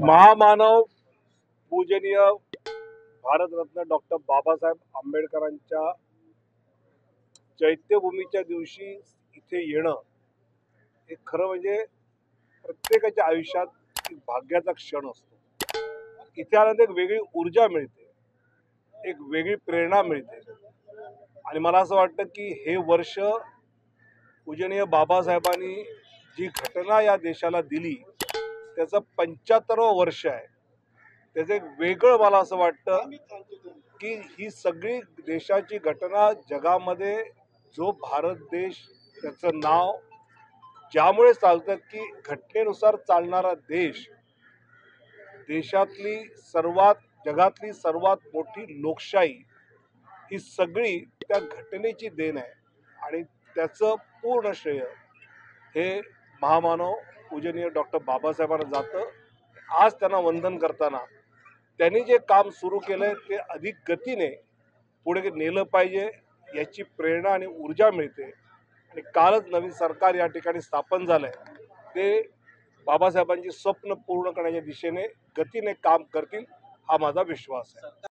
महामानव पूजनीय भारतरत्न डॉक्टर बाबासाहेब आंबेडकरांच्या चैत्यभूमीच्या दिवशी इथे येणं हे खरं म्हणजे प्रत्येकाच्या आयुष्यात एक भाग्याचा क्षण असतो। इथे आल्यानंतर एक वेगळी ऊर्जा मिळते, एक वेगळी प्रेरणा मिळते आणि मला असं वाटतं की हे वर्ष पूजनीय बाबासाहेबांनी जी घटना या देशाला दिली त्याचं 75वं वर्ष आहे। त्याचं एक वेगळं मला असं वाटतं की ही सगळी देशाची घटना जगामध्ये जो भारत देश त्याचं नाव ज्यामुळे चालतं की घटनेनुसार चालणारा देश, देशातली जगातली सर्वात मोठी लोकशाही ही सगळी त्या घटनेची देण आहे आणि त्याचं पूर्ण श्रेय हे महामानव पूजनीय डॉक्टर बाबासाहेबांना जातं। आज त्यांना वंदन करताना त्यांनी जे काम सुरू केलंय ते अधिक गतीने पुढे नेलं पाहिजे याची प्रेरणा आणि ऊर्जा मिळते आणि कालच नवीन सरकार या ठिकाणी स्थापन झालंय, ते बाबासाहेबांची स्वप्न पूर्ण करण्याच्या दिशेने गतीने काम करतील हा माझा विश्वास आहे।